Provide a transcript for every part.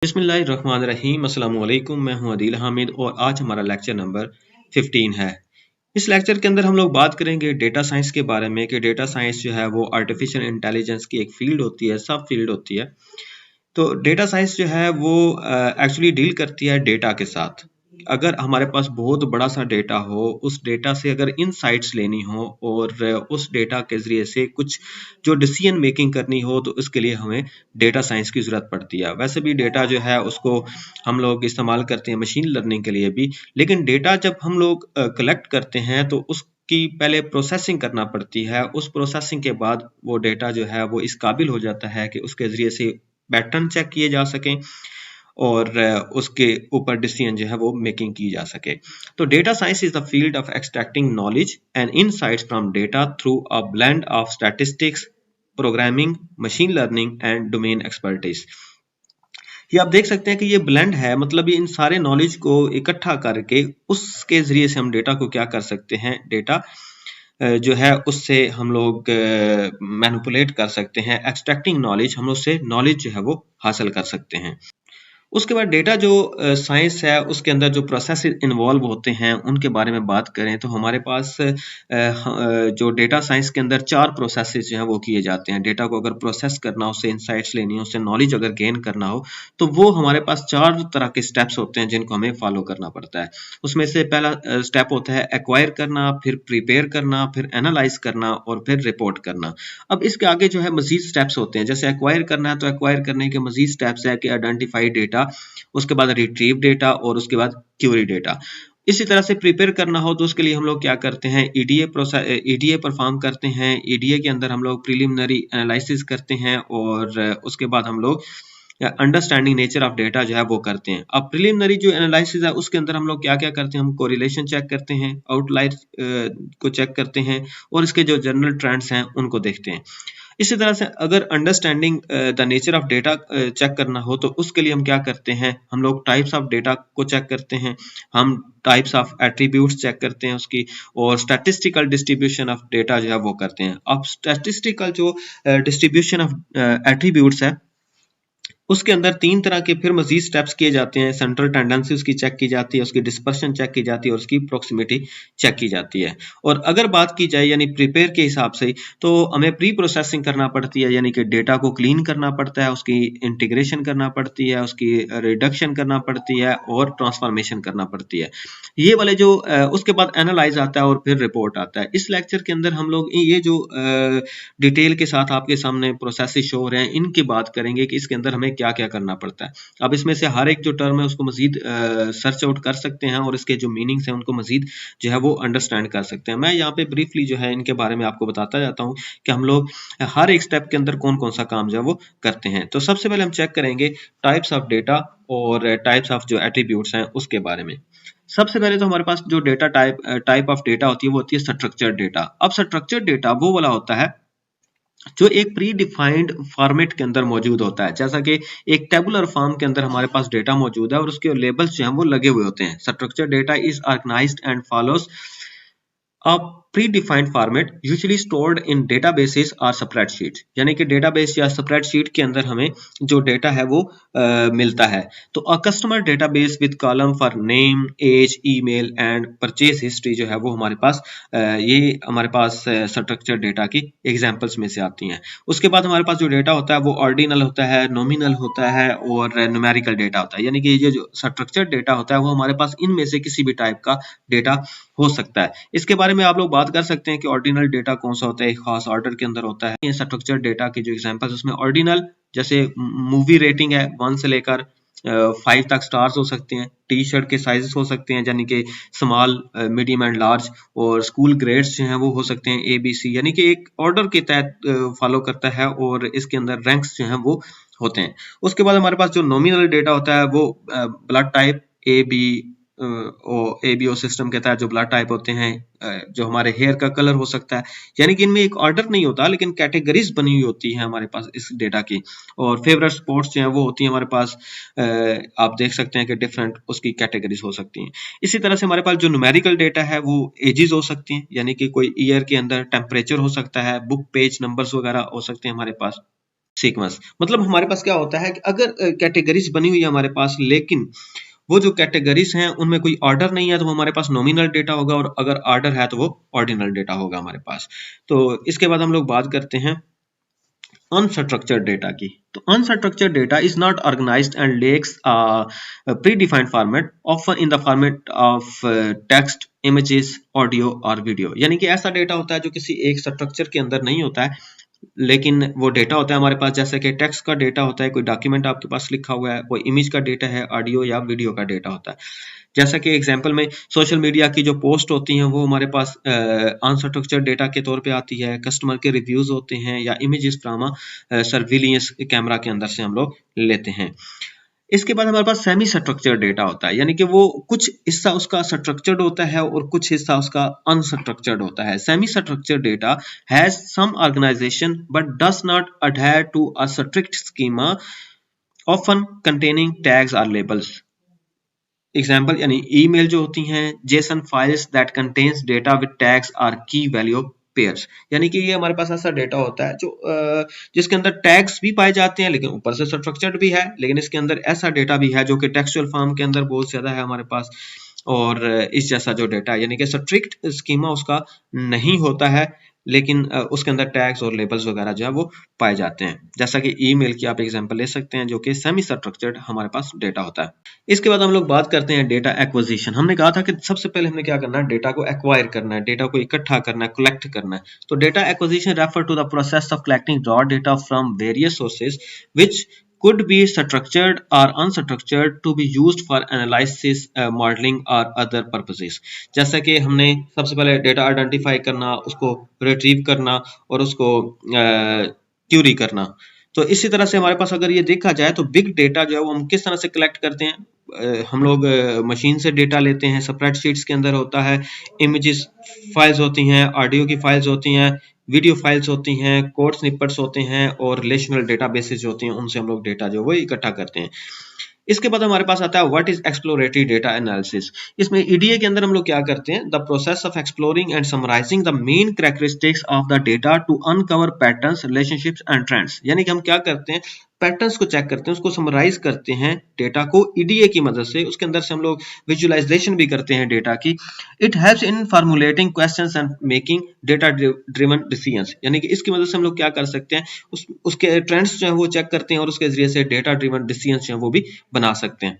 बिस्मिल्लाहिर्रहमानिर्रहीम अस्सलाम वालेकुम। मैं हूं अदील हामिद और आज हमारा लेक्चर नंबर 15 है। इस लेक्चर के अंदर हम लोग बात करेंगे डेटा साइंस के बारे में कि डेटा साइंस जो है वो आर्टिफिशियल इंटेलिजेंस की एक फील्ड होती है, सब फील्ड होती है। तो डेटा साइंस जो है वो एक्चुअली डील करती है डेटा के साथ। अगर हमारे पास बहुत बड़ा सा डेटा हो, उस डेटा से अगर इनसाइट्स लेनी हो और उस डेटा के ज़रिए से कुछ जो डिसीजन मेकिंग करनी हो तो उसके लिए हमें डेटा साइंस की ज़रूरत पड़ती है। वैसे भी डेटा जो है उसको हम लोग इस्तेमाल करते हैं मशीन लर्निंग के लिए भी, लेकिन डेटा जब हम लोग कलेक्ट करते हैं तो उसकी पहले प्रोसेसिंग करना पड़ती है। उस प्रोसेसिंग के बाद वो डेटा जो है वो इस काबिल हो जाता है कि उसके ज़रिए से पैटर्न चेक किए जा सकें और उसके ऊपर डिसीजन जो है वो मेकिंग की जा सके। तो data science is the field of extracting knowledge and insights from data through a blend of statistics, programming, machine learning and domain expertise. ये आप देख सकते हैं कि ये ब्लेंड है, मतलब ये इन सारे नॉलेज को इकट्ठा करके उसके जरिए से हम डेटा को क्या कर सकते हैं, डेटा जो है उससे हम लोग मैनिपुलेट कर सकते हैं। एक्सट्रैक्टिंग नॉलेज, हम उससे नॉलेज जो है वो हासिल कर सकते हैं। उसके बाद डेटा जो साइंस है उसके अंदर जो प्रोसेस इन्वॉल्व होते हैं उनके बारे में बात करें तो हमारे पास जो डेटा साइंस के अंदर 4 प्रोसेसेस जो हैं वो किए जाते हैं। डेटा को अगर प्रोसेस करना हो, उससे इंसाइट्स लेनी हो, उससे नॉलेज अगर गेन करना हो तो वो हमारे पास 4 तरह के स्टेप्स होते हैं जिनको हमें फॉलो करना पड़ता है। उसमें से पहला स्टेप होता है एक्वायर करना, फिर प्रिपेयर करना, फिर एनालाइज करना और फिर रिपोर्ट करना। अब इसके आगे जो है मजीद स्टेप्स होते हैं। जैसे एक्वायर करना है तो एक्वायर करने के मजीद स्टेप्स है कि आइडेंटिफाई डेटा, उसके बाद रिट्रीव डेटा और उसके बाद क्यूरी डेटा। इसी तरह से प्रिपेयर करना हो तो उसके लिए हम लोग क्या करते हैं, ईडीए परफॉर्म करते हैं। ईडीए के अंदर हम लोग प्रिलिमिनरी एनालिसिस करते हैं और उसके बाद हम लोग अंडरस्टैंडिंग नेचर ऑफ डेटा जो है वो करते हैं। अब प्रिलिमिनरी जो एनालिसिस है उसके अंदर हम लोग क्या क्या करते हैं, हम कोरिलेशन चेक करते हैं, आउटलायर को चेक करते हैं और इसके जो जनरल ट्रेंड्स हैं उनको देखते हैं। इसी तरह से अगर understanding the nature of data check करना हो तो उसके लिए हम क्या करते हैं, हम लोग टाइप्स ऑफ डेटा को चेक करते हैं, हम टाइप्स ऑफ एट्रीब्यूट्स चेक करते हैं उसकी, और स्टैटिस्टिकल डिस्ट्रीब्यूशन ऑफ डेटा जो है वो करते हैं। अब स्टैटिस्टिकल जो डिस्ट्रीब्यूशन ऑफ एट्रीब्यूट्स है उसके अंदर 3 तरह के फिर मजीद स्टेप्स किए जाते हैं। सेंट्रल टेंडेंसी उसकी चेक की जाती है, उसकी डिस्पर्शन चेक की जाती है और उसकी प्रोक्सिमिटी चेक की जाती है। और अगर बात की जाए यानी प्रिपेयर के हिसाब से तो हमें प्री प्रोसेसिंग करना पड़ती है, यानी कि डेटा को क्लीन करना पड़ता है, उसकी इंटीग्रेशन करना पड़ती है, उसकी रिडक्शन करना पड़ती है और ट्रांसफॉर्मेशन करना पड़ती है। ये वाले जो उसके बाद एनालाइज आता है और फिर रिपोर्ट आता है। इस लेक्चर के अंदर हम लोग ये जो डिटेल के साथ आपके सामने प्रोसेसेस शो हो रहे हैं इनकी बात करेंगे कि इसके अंदर हमें क्या क्या करना पड़ता है। अब इसमें से हर एक जो टर्म है उसको मजीद सर्च आउट कर सकते हैं और इसके जो मीनिंग्स हैं उनको मजीद जो है वो अंडरस्टैंड कर सकते हैं। मैं यहाँ पे ब्रीफली जो है इनके बारे में आपको बताता जाता हूँ कि हम लोग हर एक स्टेप के अंदर कौन कौन सा काम जो है वो करते हैं। तो सबसे पहले हम चेक करेंगे टाइप्स ऑफ डेटा और टाइप्स ऑफ जो एट्रीब्यूट्स हैं उसके बारे में। सबसे पहले तो हमारे पास जो डेटा टाइप ऑफ डेटा होती है वो होती है स्ट्रक्चर्ड डेटा। अब स्ट्रक्चर्ड डेटा वो वाला होता है जो एक प्री डिफाइंड फॉर्मेट के अंदर मौजूद होता है। जैसा कि एक टेबुलर फॉर्म के अंदर हमारे पास डेटा मौजूद है और उसके लेबल्स जो हैं वो लगे हुए होते हैं। Structured data is organised and follows a predefined format usually stored in databases or spreadsheets। यानी कि डेटाबेस या स्प्रेडशीट के अंदर हमें जो डेटा है वो मिलता है। तो a customer database with column for name, age, email and purchase history जो है वो हमारे पास ये हमारे पास स्ट्रक्चर्ड डेटा की एग्जांपल्स में से आती हैं। उसके बाद हमारे पास जो डेटा होता है वो ऑर्डिनल होता है, नॉमिनल होता है और न्यूमेरिकल डेटा होता है। यानी कि ये जो स्ट्रक्चर्ड डेटा होता है वो हमारे पास इनमें से किसी भी टाइप का डेटा हो सकता है। इसके बारे में आप लोग बात कर सकते हैं कि ऑर्डिनल डेटा कौन सा होता है, एक खास ऑर्डर के अंदर होता है। ये स्ट्रक्चर्ड डेटा की जो एग्जांपल्स उसमें ऑर्डिनल जैसे मूवी रेटिंग है 1 से लेकर 5 तक स्टार्स हो सकते हैं, टी शर्ट के साइजेस हो सकते हैं यानी कि स्मॉल, मीडियम एंड लार्ज, और स्कूल ग्रेड्स जो हैं वो हो सकते हैं ABC, यानी कि एक ऑर्डर के तहत फॉलो करता है और इसके अंदर रैंक्स जो हैं वो होते हैं। उसके बाद हमारे पास जो नॉमिनल डेटा होता है वो ब्लड टाइप ABO सिस्टम के तहत जो ब्लड टाइप होते हैं, जो हमारे हेयर का कलर हो सकता है, यानी कि इनमें एक ऑर्डर नहीं होता लेकिन कैटेगरीज बनी हुई होती है हमारे पास इस डेटा की। और फेवरेट स्पोर्ट्स जो है वो होती है हमारे पास, आप देख सकते हैं कि डिफरेंट उसकी कैटेगरीज हो सकती हैं। इसी तरह से हमारे पास जो न्यूमेरिकल डेटा है वो एजेस हो सकती हैं, यानी कि कोई ईयर के अंदर टेम्परेचर हो सकता है, बुक पेज नंबर्स वगैरह हो सकते हैं हमारे पास। सीक्वेंस मतलब हमारे पास क्या होता है कि अगर कैटेगरीज बनी हुई है हमारे पास, लेकिन वो जो कैटेगरीज हैं उनमें कोई ऑर्डर नहीं है, तो हमारे पास नॉमिनल डेटा होगा, और अगर ऑर्डर है तो वो ऑर्डिनल डेटा होगा हमारे पास। तो इसके बाद हम लोग बात करते हैं unstructured data की। तो unstructured data is not organized and lacks a predefined format, often in the format of text, images, audio और video। यानी कि ऐसा डेटा होता है जो किसी एक स्ट्रक्चर के अंदर नहीं होता है, लेकिन वो डेटा होता है हमारे पास, जैसे कि टेक्स्ट का डेटा होता है, कोई डॉक्यूमेंट आपके पास लिखा हुआ है, कोई इमेज का डेटा है, ऑडियो या वीडियो का डेटा होता है। जैसा कि एग्जांपल में सोशल मीडिया की जो पोस्ट होती हैं वो हमारे पास अनस्ट्रक्चर्ड डेटा के तौर पे आती है, कस्टमर के रिव्यूज होते हैं, या इमेजेस फ्रॉम सर्विलियंस कैमरा के अंदर से हम लोग लेते हैं। इसके बाद हमारे पास सेमी स्ट्रक्चर्ड डेटा होता है, यानी कि वो कुछ हिस्सा उसका स्ट्रक्चर्ड होता है और कुछ हिस्सा उसका अनस्ट्रक्चर्ड होता है। Semi structured data has some organization but does not adhere to a strict schema, often containing tags और लेबल्स। एग्जाम्पल यानी ईमेल जो होती हैं, JSON files that contains data with tags और की वैल्यू पेयर्स। यानी कि ये हमारे पास ऐसा डेटा होता है जो जिसके अंदर टैग्स भी पाए जाते हैं, लेकिन ऊपर से स्ट्रक्चर्ड भी है, लेकिन इसके अंदर ऐसा डेटा भी है जो कि टेक्सचुअल फॉर्म के अंदर बहुत ज्यादा है हमारे पास। और इस जैसा जो डेटा है, यानी कि स्ट्रिक्ट स्कीमा उसका नहीं होता है, लेकिन उसके अंदर टैग्स और लेबल्स वगैरह जो है वो पाए जाते हैं। जैसा कि ईमेल की आप एग्जांपल ले सकते हैं, जो कि सेमी स्ट्रक्चर्ड हमारे पास डेटा होता है। इसके बाद हम लोग बात करते हैं डेटा एक्विजिशन। हमने कहा था कि सबसे पहले हमने क्या करना है, डेटा को एक्वायर करना है, डेटा को इकट्ठा करना है, कलेक्ट करना है। तो data acquisition refer to the process of collecting raw data from various sources which could be structured or unstructured to be used for analysis, modeling or other purposes। जैसा कि हमने सबसे पहले डेटा आइडेंटिफाई करना, उसको रिट्रीव करना और उसको क्यूरी करना। तो इसी तरह से हमारे पास अगर ये देखा जाए तो बिग डेटा जो है वो हम किस तरह से कलेक्ट करते हैं। हम लोग मशीन से डेटा लेते हैं, स्प्रेडशीट्स के अंदर होता है, इमेजेस फाइल्स होती हैं, ऑडियो की फाइल्स होती हैं, वीडियो फाइल्स होती हैं, कोड स्निपेट्स होते हैं और रिलेशनल डेटाबेसेस होती हैं, उनसे हम लोग डेटा जो वो इकट्ठा करते हैं। इसके बाद हमारे पास आता है what is exploratory data analysis. इसमें ईडीए के अंदर हम लोग क्या करते हैं, the process of exploring and summarizing the main characteristics of the data to uncover patterns, relationships and trends. यानी कि हम क्या करते हैं, पैटर्न्स को चेक करते हैं, उसको समराइज करते हैं डेटा को ईडीए की मदद से। उसके अंदर से हम लोग विजुअलाइजेशन भी करते हैं डेटा की। It helps in formulating questions and making data driven decisions. यानी कि इसकी मदद से हम लोग क्या कर सकते हैं, उसके ट्रेंड्स जो है वो चेक करते हैं और उसके जरिए से डेटा ड्रिवन डिसीजंस जो है वो भी बना सकते हैं।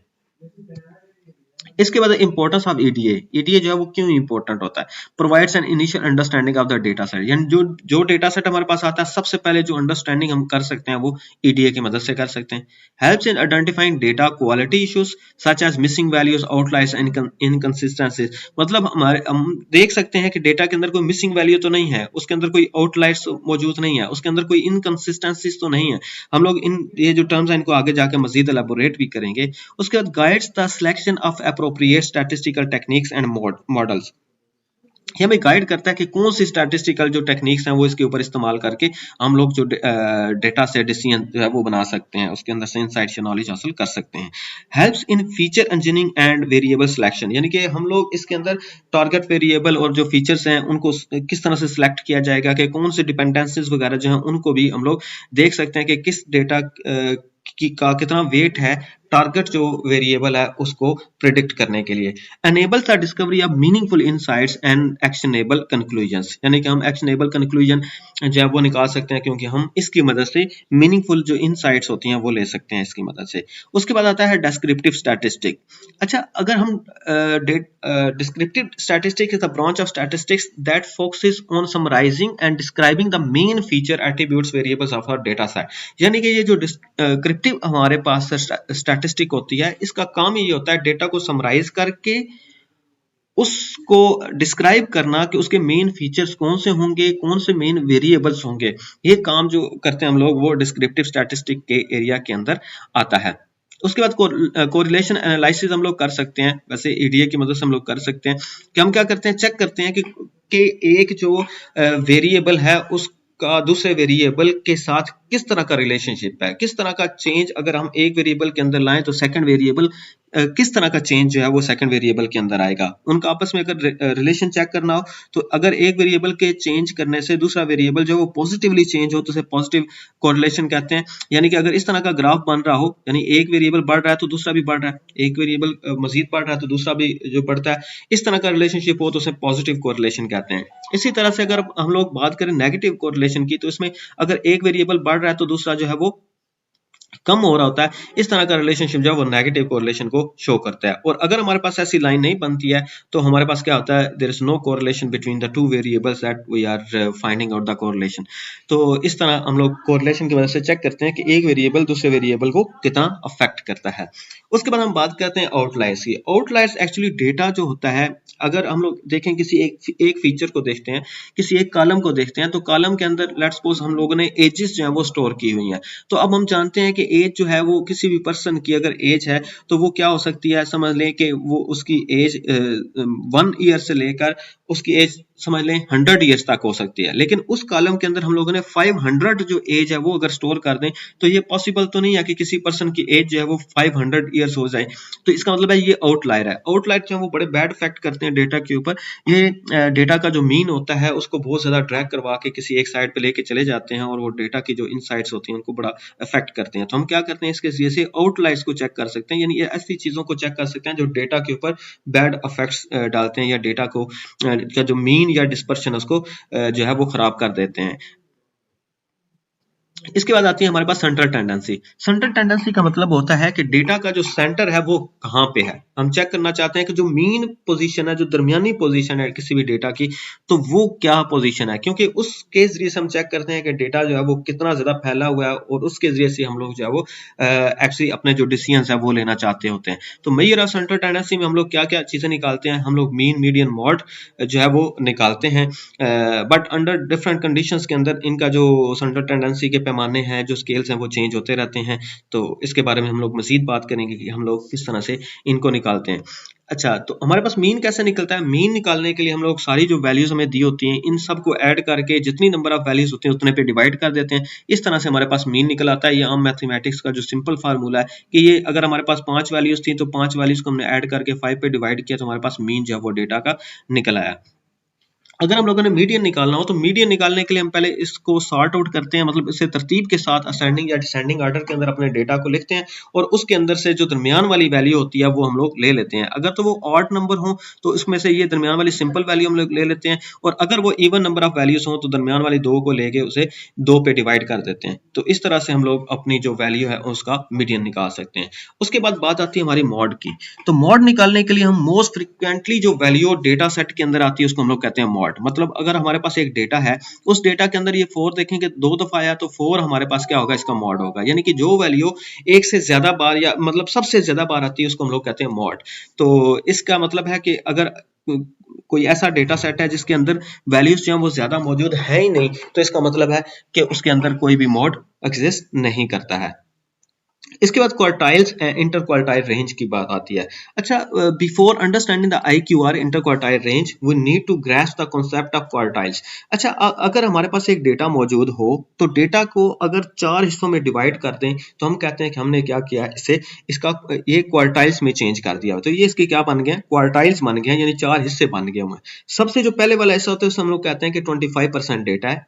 इसके बाद इंपॉर्टेंस ऑफ ईडीए। ईडीए जो है वो क्यों इंपॉर्टेंट होता है, provides an initial understanding of the data set. यानी जो डेटा सेट हमारे पास आता है, सबसे पहले जो अंडरस्टैंडिंग हम कर सकते हैं वो ईडीए की मदद से कर सकते हैं। Helps in identifying data quality issues such as missing values, outliers and inconsistencies. मतलब हम देख सकते हैं कि डेटा के अंदर कोई मिसिंग वैल्यू तो नहीं है, उसके अंदर कोई आउटलायर्स मौजूद नहीं है, उसके अंदर कोई इनकंसिस्टेंसीज तो नहीं है। हम लोग ये जो टर्म्स हैं इनको आगे जाके मजीद एलैबोरेट भी करेंगे। उसके बाद guides the selection of appropriate statistical techniques and models। ये हमें गाइड करता है कि कौन सी स्टैटिस्टिकल जो टेक्निक्स हैं वो इसके ऊपर इस्तेमाल करके हम लोग जो डेटा से डिसीजन जो है वो बना सकते हैं, उसके अंदर से इनसाइट्स या नॉलेज हासिल कर सकते हैं। Helps in feature engineering and variable selection. यानी कि हम लोग इसके अंदर टारगेट वेरिएबल और जो फीचर्स हैं उनको किस तरह से सिलेक्ट किया जाएगा, कि कौन सी डिपेंडेंसीज वगैरह जो है उनको भी हम लोग देख सकते हैं कि किस डेटा का कितना वेट है टारगेट जो वेरिएबल है उसको प्रिडिक्ट करने के लिए। Enables the discovery of meaningful insights and actionable conclusions. यानी कि हम एक्शनेबल कंक्लूजन जो है वो निकाल सकते हैं, क्योंकि हम इसकी मदद से मीनिंगफुल जो इनसाइट्स होती हैं वो ले सकते हैं इसकी मदद से। उसके बाद आता है डिस्क्रिप्टिव स्टैटिस्टिक। अच्छा, अगर हम descriptive statistic is the branch of statistics that focuses on summarizing and describing the main feature, attributes, variables of our data set. यानी कि ये जो डिस्क्रिप्टिव हमारे पास स्टैटिस्टिक होती है, इसका काम ये होता है डेटा को समराइज करके उसको डिस्क्राइब करना कि उसके मेन फीचर्स कौन से होंगे, कौन से मेन वेरिएबल्स होंगे। ये काम जो करते हैं हम लोग वो डिस्क्रिप्टिव स्टैटिस्टिक के एरिया के अंदर आता है। उसके बाद कोरिलेशन एनालिसिस हम लोग कर सकते हैं, वैसे ईडीए की मदद से हम लोग कर सकते हैं कि हम क्या करते हैं, चेक करते हैं कि एक जो वेरिएबल है उस का दूसरे वेरिएबल के साथ किस तरह का रिलेशनशिप है, किस तरह का चेंज अगर हम एक वेरिएबल के अंदर लाएं तो सेकंड वेरिएबल किस तरह का चेंज जो है वो सेकंड वेरिएबल के अंदर आएगा। उनका आपस में अगर रिलेशन चेक करना हो तो अगर एक वेरिएबल के चेंज करने से दूसरा वेरिएबल जो है वो पॉजिटिवली चेंज हो तो उसे पॉजिटिव कोरिलेशन कहते हैं। यानी कि अगर इस तरह का ग्राफ बन रहा हो, यानी एक वेरिएबल बढ़ रहा है तो दूसरा भी बढ़ रहा है, एक वेरिएबल मजीद बढ़ रहा है तो दूसरा भी जो बढ़ता है, इस तरह का रिलेशनशिप हो तो उसे पॉजिटिव कोरिलेशन कहते हैं। इसी तरह से अगर हम लोग बात करें नेगेटिव कोरिलेशन की, तो इसमें अगर एक वेरिएबल बढ़ रहा है तो दूसरा जो है वो कम हो रहा होता है, इस तरह का रिलेशनशिप जो है वो नेगेटिव कोरिलेशन को शो करता है। और अगर हमारे पास ऐसी लाइन नहीं बनती है तो हमारे पास क्या होता है, there is no correlation between the two variables that we are finding out the correlation. तो इस तरह हम लोग कोरिलेशन की वजह से चेक करते हैं कि एक वेरिएबल दूसरे वेरिएबल को कितना अफेक्ट करता है। उसके बाद हम बात करते हैं आउटलायर्स की। आउटलायर्स एक्चुअली डेटा जो होता है, अगर हम लोग देखें किसी एक फीचर को देखते हैं, किसी एक कॉलम को देखते हैं, तो कॉलम के अंदर लेट्स सपोज हम लोगों ने एजेस जो है वो स्टोर की हुई हैं। तो अब हम जानते हैं कि एज जो है वो किसी भी पर्सन की अगर एज है तो वो क्या हो सकती है, समझ लें कि वो उसकी एज 1 ईयर से लेकर उसकी एज समझ लें 100 ईयर्स तक हो सकती है। लेकिन उस कॉलम के अंदर हम लोगों ने 500 जो एज है वो अगर स्टोर कर दें तो ये पॉसिबल तो नहीं है कि किसी पर्सन की एज जो है वो 500 ईयर्स हो जाए। तो इसका मतलब है ये आउटलायर है। आउटलायर जो है वो बड़े बैड इफेक्ट करते हैं डेटा के ऊपर। ये डेटा का जो मीन होता है उसको बहुत ज्यादा ड्रैग करवा के किसी एक साइड पे लेके चले जाते हैं और वो डेटा की जो इनसाइट्स होती हैं उनको बड़ा इफेक्ट करते हैं। तो हम क्या करते हैं, इसके जरिए से आउटलायर्स को चेक कर सकते हैं, यानी ऐसी चीजों को चेक कर सकते हैं जो डेटा के ऊपर बैड इफेक्ट्स डालते हैं या डेटा को का जो मीन या डिस्पर्शन उसको जो है वो खराब कर देते हैं। इसके बाद आती है हमारे पास सेंट्रल टेंडेंसी। सेंट्रल टेंडेंसी का मतलब होता है कि डेटा का जो सेंटर है वो कहाँ पे है। हम चेक करना चाहते हैं कि जो मीन पोजीशन है, जो दरमियानी पोजीशन है किसी भी डेटा की, तो वो क्या पोजीशन है, क्योंकि उसके जरिए से हम चेक करते हैं कि डेटा जो है वो कितना ज्यादा फैला हुआ है और उसके जरिए से हम लोग जो है वो एक्चुअली अपने जो डिसीजंस है वो लेना चाहते होते हैं। तो मेजर ऑफ सेंट्रल टेंडेंसी में हम लोग क्या क्या चीजें निकालते हैं, हम लोग मीन, मीडियन, मॉड जो है वो निकालते हैं। बट अंडर डिफरेंट कंडीशंस के अंदर इनका जो सेंट्रल टेंडेंसी के पैमाने हैं, जो स्केल्स हैं, वो चेंज होते रहते हैं। तो इसके बारे में हम लोग मजीद बात करेंगे कि हम लोग किस तरह से इनको निकालते हैं। अच्छा, तो हमारे पास मीन कैसे निकलता है। मीन निकालने के लिए हम लोग सारी जो वैल्यूज हमें दी होती हैं इन सब को ऐड करके जितनी नंबर ऑफ वैल्यूज होती हैं उतने पे डिवाइड कर देते हैं। इस तरह से हमारे पास मीन निकल आता है। ये आम मैथमेटिक्स का जो सिंपल फार्मूला है कि ये अगर हमारे पास 5 वैल्यूज थी तो 5 वैल्यूज को हमने ऐड करके 5 पे डिवाइड किया तो हमारे पास मीन जो है वो डेटा का निकल आया। अगर हम लोगों ने मीडियन निकालना हो तो मीडियन निकालने के लिए हम पहले इसको सॉर्ट आउट करते हैं, मतलब इसे तरतीब के साथ असेंडिंग या डिसेंडिंग ऑर्डर के अंदर अपने डेटा को लिखते हैं और उसके अंदर से जो दरमियान वाली वैल्यू होती है वो हम लोग ले लेते हैं। अगर तो वो ऑड नंबर हो तो इसमें से ये दरमियान वाली सिंपल वैल्यू हम लोग ले लेते हैं, और अगर वो इवन नंबर ऑफ वैल्यूज हो तो दरमियान वाली 2 को लेके उसे 2 पे डिवाइड कर देते हैं। तो इस तरह से हम लोग अपनी जो वैल्यू है उसका मीडियन निकाल सकते हैं। उसके बाद बात आती है हमारी मॉड की। तो मॉड निकालने के लिए हम मोस्ट फ्रिक्वेंटली जो वैल्यू डेटा सेट के अंदर आती है उसको हम लोग कहते हैं मॉड। मतलब अगर हमारे पास एक डेटा है, उस डेटा के अंदर ये 4 देखेंगे 2 दफा आया तो 4 हमारे पास क्या होगा, इसका मॉड होगा। यानी कि जो वैल्यू एक से ज्यादा बार या मतलब सबसे ज्यादा बार आती है उसको हम लोग कहते हैं मॉड। तो इसका मतलब है कि अगर कोई ऐसा डेटा सेट है जिसके अंदर वैल्यूज जो है वो ज्यादा मौजूद है ही नहीं, तो इसका मतलब है कि उसके अंदर कोई भी मॉड एग्जिस्ट नहीं करता है। इसके बाद क्वार्टाइल्स इंटर क्वार्टाइल रेंज की बात आती है। अच्छा, before understanding the IQR interquartile range we need to grasp the concept of quartiles. अच्छा, अगर हमारे पास एक डेटा मौजूद हो तो डेटा को अगर 4 हिस्सों में डिवाइड कर दें तो हम कहते हैं कि हमने क्या किया, इसे इसका ये क्वार्टाइल्स में चेंज कर दिया। तो ये इसके क्या बन गए, क्वार्टाइल्स बन गए, यानी 4 हिस्से बन गए हुए। सबसे जो पहले वाला हिस्सा होता है उसे हम लोग कहते हैं कि 25% डेटा है।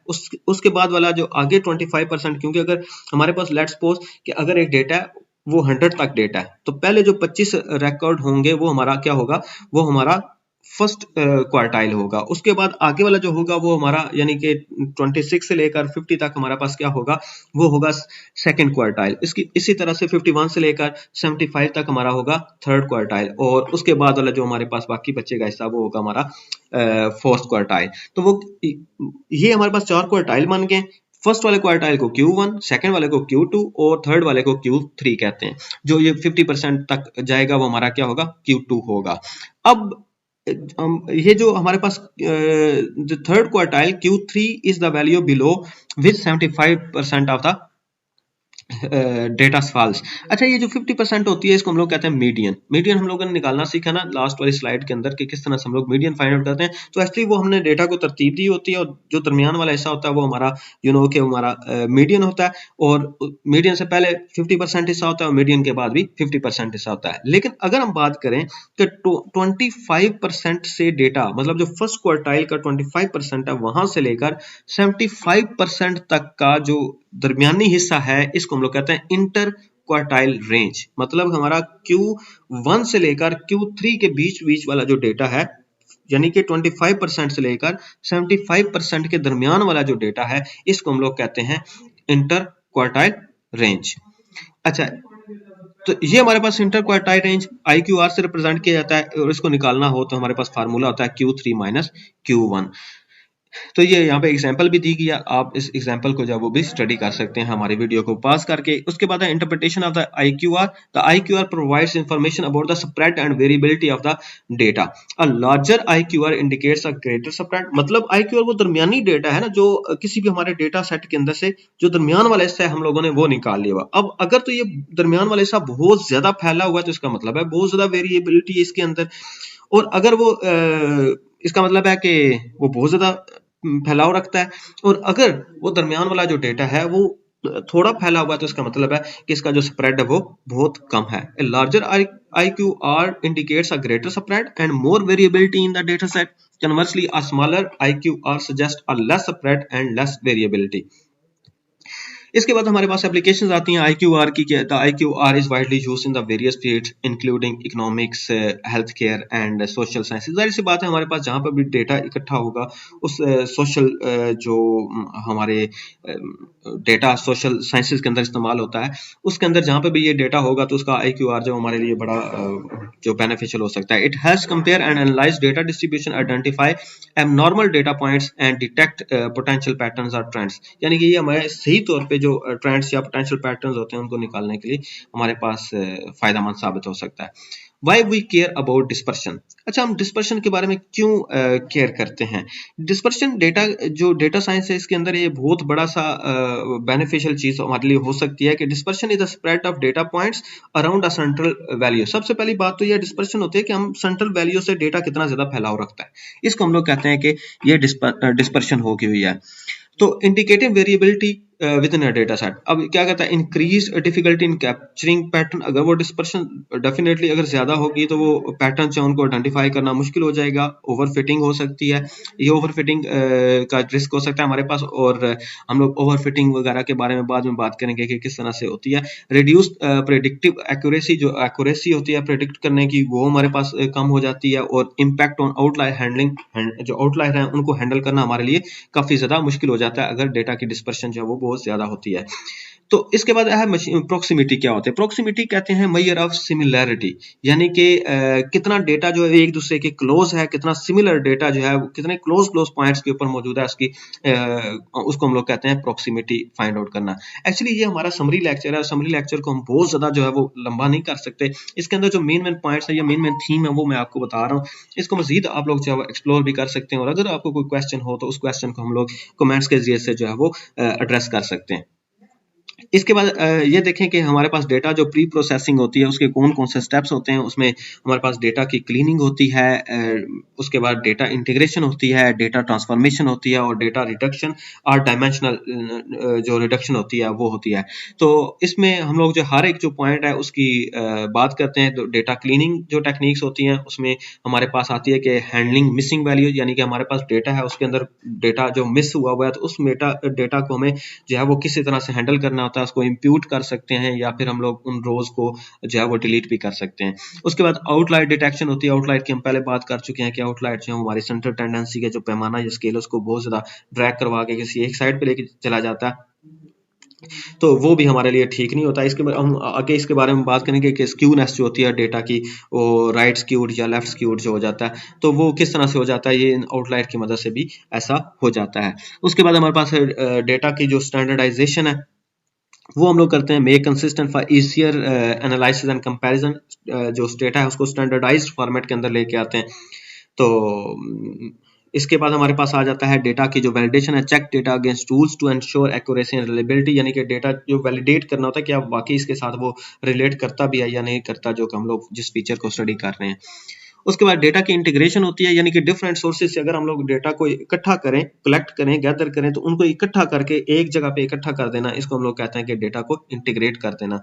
उसके बाद वाला जो आगे 25%, क्योंकि अगर हमारे पास लेट्स सपोज कि अगर एक डेटा है वो 100 तक डेटा है तो पहले जो 25 रिकॉर्ड होंगे वो हमारा क्या होगा, वो हमारा फर्स्ट क्वार्टाइल होगा। उसके बाद आगे वाला जो होगा वो हमारा यानी कि 26 से लेकर 50 तक हमारा पास क्या होगा, वो होगा सेकंड क्वार्टाइल। इसी तरह से 51 से लेकर 75 तक हमारा होगा थर्ड क्वार्टाइल, और उसके बाद वाला जो हमारे पास बाकी बचेगा हिस्सा वो होगा हमारा फोर्थ क्वार्टाइल। तो वो ये हमारे पास 4 क्वार्टाइल बन गए। फर्स्ट वाले क्वार्टाइल को Q1, सेकंड वाले को Q2 और थर्ड वाले को Q3 कहते हैं। जो ये 50% तक जाएगा वो हमारा क्या होगा, Q2 होगा। अब ये जो हमारे पास third quartile Q3 is the value below which 75% of the data falls. अच्छा, ये जो 50% होती है इसको हम लोग कहते हैं मीडियन। मीडियन हम लोगों ने निकालना सीखा ना लास्ट वाली स्लाइड के अंदर कि किस तरह से हम लोग मीडियन फाइंड आउट करते हैं। तो एक्चुअली वो हमने डेटा को तरतीब दी होती है और जो दरमियान वाला हिस्सा होता है वो हमारा कि हमारा मीडियन होता है, और मीडियन से पहले 50% हिस्सा होता है और मीडियन के बाद भी 50% हिस्सा होता है। लेकिन अगर हम बात करें कि 25% से डेटा, मतलब जो फर्स्ट क्वार्टाइल का 25% है वहां से लेकर 75% तक का जो दरमियानी हिस्सा है इसको हम लोग कहते हैं इंटर क्वार्टाइल रेंज। मतलब हमारा Q1 से लेकर Q3 के बीच बीच वाला जो डेटा है, यानी कि 25% से लेकर 75% के दरमियान वाला जो डेटा है इसको हम लोग कहते हैं इंटर क्वार्टाइल रेंज। अच्छा, तो ये हमारे पास इंटर क्वार्टाइल रेंज IQR से रिप्रेजेंट किया जाता है, और इसको निकालना हो तो हमारे पास फार्मूला होता है Q3 माइनस Q1। तो ये यहाँ पे एग्जाम्पल भी दी गई है, आप इस एग्जाम्पल को जो वो भी स्टडी कर सकते हैं हमारी वीडियो को पास करके। उसके बाद है interpretation of the IQR। The IQR provides information about the spread and variability of the data. A larger IQR indicates a greater spread. मतलब IQR वो दरमियानी डेटा है ना, जो किसी भी हमारे डेटा सेट के अंदर से जो दरमियान वाला हिस्सा है हम लोगों ने वो निकाल लिया हुआ। अब अगर तो ये दरमियान वाला हिस्सा बहुत ज्यादा फैला हुआ है तो इसका मतलब है बहुत ज्यादा वेरिएबिलिटी है इसके अंदर। और अगर वो इसका मतलब है कि वो बहुत ज्यादा फैलाव रखता है, और अगर वो दरमियान वाला जो डेटा है वो थोड़ा फैला हुआ है तो इसका मतलब है कि इसका जो स्प्रेड है वो बहुत कम है। A larger IQR indicates a greater spread and more variability in the data set. Conversely, a smaller IQR suggests a less spread and less variability. इसके बाद हमारे पास एप्लीकेशंस आती हैं IQR की। The IQR is widely used in the various fields including economics, health care and social sciences. जाहिर सी बात है हमारे पास जहाँ पर भी डेटा इकट्ठा होगा उस सोशल जो हमारे डेटा सोशल साइंसेज के अंदर इस्तेमाल होता है उसके अंदर जहाँ पे भी ये डेटा होगा तो उसका IQR जो हमारे लिए बड़ा जो बेनिफिशियल हो सकता है। It helps compare and analyse data distribution, identify abnormal data points and detect potential patterns और ट्रेंड्स। यानी कि ये हमारे सही तौर पे जो ट्रेंड्स या पोटेंशियल पैटर्न्स होते हैं उनको निकालने के लिए हमारे पास फायदेमंद साबित हो सकता है। Why we care about dispersion. अच्छा, हम डिस्पर्शन के बारे में क्यों केयर करते हैं? डिस्पर्शन डेटा जो डेटा साइंस है इसके अंदर ये बहुत बड़ा सा बेनिफिशियल चीज हमारे लिए हो सकती है कि dispersion is the spread of data points around a central value. सबसे पहली बात तो ये डिस्पर्शन होती है कि हम सेंट्रल वैल्यू से डेटा कितना ज्यादा फैलाव रखता है, इसको हम लोग कहते हैं कि ये डिस्पर्शन हो गई हुई है। तो indicative variability with in a data set. अब क्या कहता है, increase difficulty in capturing pattern. अगर वो डिस्पर्शन डेफिनेटली अगर ज्यादा होगी तो वो पैटर्न जो उनको आइडेंटिफाई करना मुश्किल हो जाएगा, ओवरफिटिंग हो सकती है। ये ओवरफिटिंग का रिस्क हो सकता है हमारे पास, और हम लोग ओवरफिटिंग वगैरह के बारे में बाद में बात करेंगे कि किस तरह से होती है। रिड्यूस प्रेडिक्टिव एक्यूरेसी, जो एक्यूरेसी होती है प्रेडिक्ट करने की वो हमारे पास कम हो जाती है, और इम्पैक्ट ऑन आउटलायर हैंडलिंग, जो आउटलायर हैं उनको हैंडल करना हमारे लिए काफी ज्यादा मुश्किल हो जाता है अगर डेटा की डिस्पर्शन जो है वो बहुत ज्यादा होती है। तो इसके बाद है प्रोक्सिमिटी। क्या होता है प्रोक्सिमिटी? कहते हैं मेजर ऑफ सिमिलैरिटी, यानी कि कितना डेटा जो है एक दूसरे के क्लोज है, कितना सिमिलर डेटा जो है कितने क्लोज पॉइंट्स के ऊपर मौजूद है उसकी उसको हम लोग कहते हैं प्रोक्सिमिटी फाइंड आउट करना। एक्चुअली ये हमारा समरी लेक्चर है, समरी लेक्चर को हम बहुत ज्यादा जो है वो लंबा नहीं कर सकते। इसके अंदर जो मेन पॉइंट्स है या मेन थीम है वो मैं आपको बता रहा हूँ। इसको मजीद आप लोग जो है एक्सप्लोर भी कर सकते हैं, और अगर आपको कोई क्वेश्चन हो तो उस क्वेश्चन को हम लोग कमेंट्स के जरिए से जो है वो एड्रेस कर सकते हैं। इसके बाद ये देखें कि हमारे पास डेटा जो प्री प्रोसेसिंग होती है उसके कौन कौन से स्टेप्स होते हैं। उसमें हमारे पास डेटा की क्लीनिंग होती है, उसके बाद डेटा इंटीग्रेशन होती है, डेटा ट्रांसफॉर्मेशन होती है, और डेटा रिडक्शन और डायमेंशनल जो रिडक्शन होती है वो होती है। तो इसमें हम लोग जो हर एक जो पॉइंट है उसकी बात करते हैं। तो डेटा क्लीनिंग जो टेक्निक्स होती हैं उसमें हमारे पास आती है कि हैंडलिंग मिसिंग वैल्यू, यानी कि हमारे पास डेटा है उसके अंदर डेटा जो मिस हुआ है तो उस डेटा को हमें जो है वो किसी तरह से हैंडल करना होता है। उसको इम्प्यूट कर सकते हैं या फिर हम लोग उन रोज को जो है वो डिलीट भी कर सकते हैं। उसके बाद आउटलायर डिटेक्शन होती है। आउटलायर की हम पहले बात कर चुके हैं कि आउटलायर जो है हमारी सेंट्रल टेंडेंसी का जो पैमाना या स्केल उसको बहुत ज्यादा ड्रैग करवा के किसी एक साइड पे लेके चला जाता है, तो वो भी हमारे लिए ठीक नहीं होता। इसके हम आगे इसके बारे में बात करेंगे कि स्क्यूनेस जो होती है डेटा की, वो राइट स्क्यूड या लेफ्ट स्क्यूड जो हो जाता है तो वो किस तरह से हो जाता है, ये आउटलायर की मदद से भी ऐसा हो जाता है। उसके बाद हमारे पास डेटा की जो स्टैंडर्डाइजेशन है वो हम लोग करते हैं। Make consistent for easier analysis and comparison. जो डेटा है उसको स्टैंडर्डाइज्ड फॉर्मेट के अंदर लेके आते हैं। तो इसके बाद हमारे पास आ जाता है डेटा की जो वैलिडेशन है, check data against tools to ensure accuracy and reliability, यानी कि डेटा जो वैलिडेट करना होता है कि आप वाकई इसके साथ वो रिलेट करता भी है या नहीं करता जो कि हम लोग जिस फीचर को स्टडी कर रहे हैं। उसके बाद डेटा की इंटीग्रेशन होती है, यानी कि डिफरेंट सोर्सेज से अगर हम लोग डेटा को इकट्ठा करें, कलेक्ट करें, गैदर करें, तो उनको इकट्ठा करके एक जगह पे इकट्ठा कर देना, इसको हम लोग कहते हैं कि डेटा को इंटीग्रेट कर देना।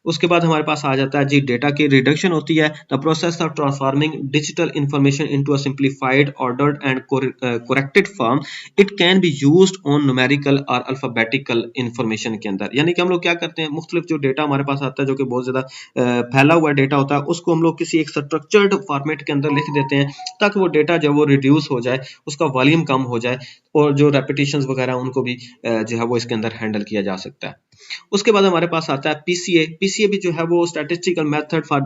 उसके बाद हमारे पास आ जाता है जी डेटा की रिडक्शन होती है, the process of transforming digital information into a simplified, ordered and corrected form. It can be used on numerical और अल्फाबेटिकल इंफॉर्मेशन के अंदर, यानी कि हम लोग क्या करते हैं, मुख्तलिफ जो डेटा हमारे पास आता है जो कि बहुत ज़्यादा फैला हुआ डेटा होता है, उसको हम लोग किसी एक स्ट्रक्चर्ड फॉर्मेट के अंदर लिख देते हैं ताकि वो डेटा जब वो रिड्यूस हो जाए, उसका वॉल्यूम कम हो जाए और जो रेपिटेशंस वगैरह उनको भी जो है वो इसके अंदर हैंडल किया जा सकता है। उसके बाद हमारे पास आता है पीसीए। पीसीए भी जो है वो statistical method for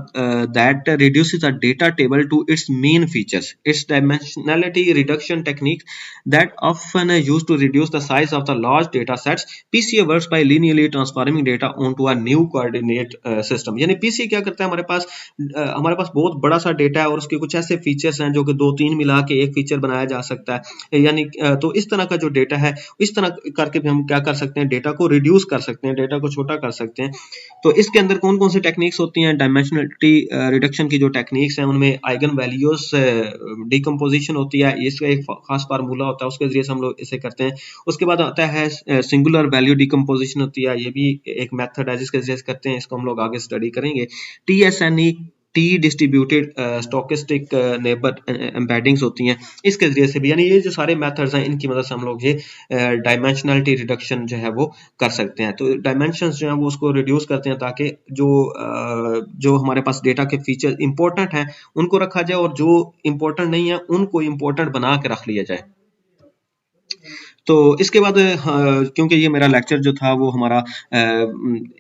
that reduces a data table to its main features. It's dimensionality reduction technique that often used to reduce the size of the large data sets. PCA works by linearly transforming data onto a new coordinate system. यानी PCA क्या करता है, हमारे पास बहुत बड़ा सा data है और उसके कुछ ऐसे फीचर्स हैं जो कि दो तीन मिला के एक फीचर बनाया जा सकता है, यानी तो इस तरह का जो डेटा है, इस तरह करके भी हम क्या कर सकते हैं, डेटा को रिड्यूस कर सकते हैं, डेटा को छोटा कर सकते हैं। तो इसके अंदर कौन कौन सी टेक्निक्स होती हैं, डायमेंशनलिटी रिडक्शन की जो टेक्निक्स हैं उनमें आइगन वैल्यूज डिकम्पोजिशन होती है, इसका एक खास फार्मूला होता है, उसके जरिए से हम लोग इसे करते हैं। उसके बाद आता है सिंगुलर वैल्यू डिकम्पोजिशन होती है, ये भी एक मेथड है जिसके जरिए से करते हैं, इसको हम लोग आगे स्टडी करेंगे। TSNE T distributed stochastic neighbour embeddings होती हैं, इसके जरिए से भी, यानी ये जो सारे मेथड्स हैं इनकी मदद से हम लोग ये डायमेंशनलिटी रिडक्शन जो है वो कर सकते हैं। तो डायमेंशंस जो है वो उसको रिड्यूस करते हैं ताकि जो हमारे पास डेटा के फीचर इंपॉर्टेंट हैं उनको रखा जाए और जो इंपॉर्टेंट नहीं है उनको इंपॉर्टेंट बना के रख लिया जाए। तो इसके बाद क्योंकि ये मेरा लेक्चर जो था वो हमारा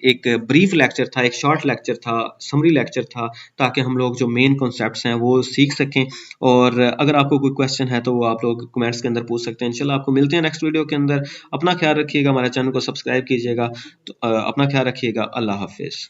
एक ब्रीफ लेक्चर था, एक शॉर्ट लेक्चर था, समरी लेक्चर था, ताकि हम लोग जो मेन कॉन्सेप्ट्स हैं वो सीख सकें। और अगर आपको कोई क्वेश्चन है तो वो आप लोग कमेंट्स के अंदर पूछ सकते हैं। इंशाल्लाह आपको मिलते हैं नेक्स्ट वीडियो के अंदर। अपना ख्याल रखिएगा, हमारे चैनल को सब्सक्राइब कीजिएगा। तो अपना ख्याल रखिएगा। अल्लाह हाफिज़।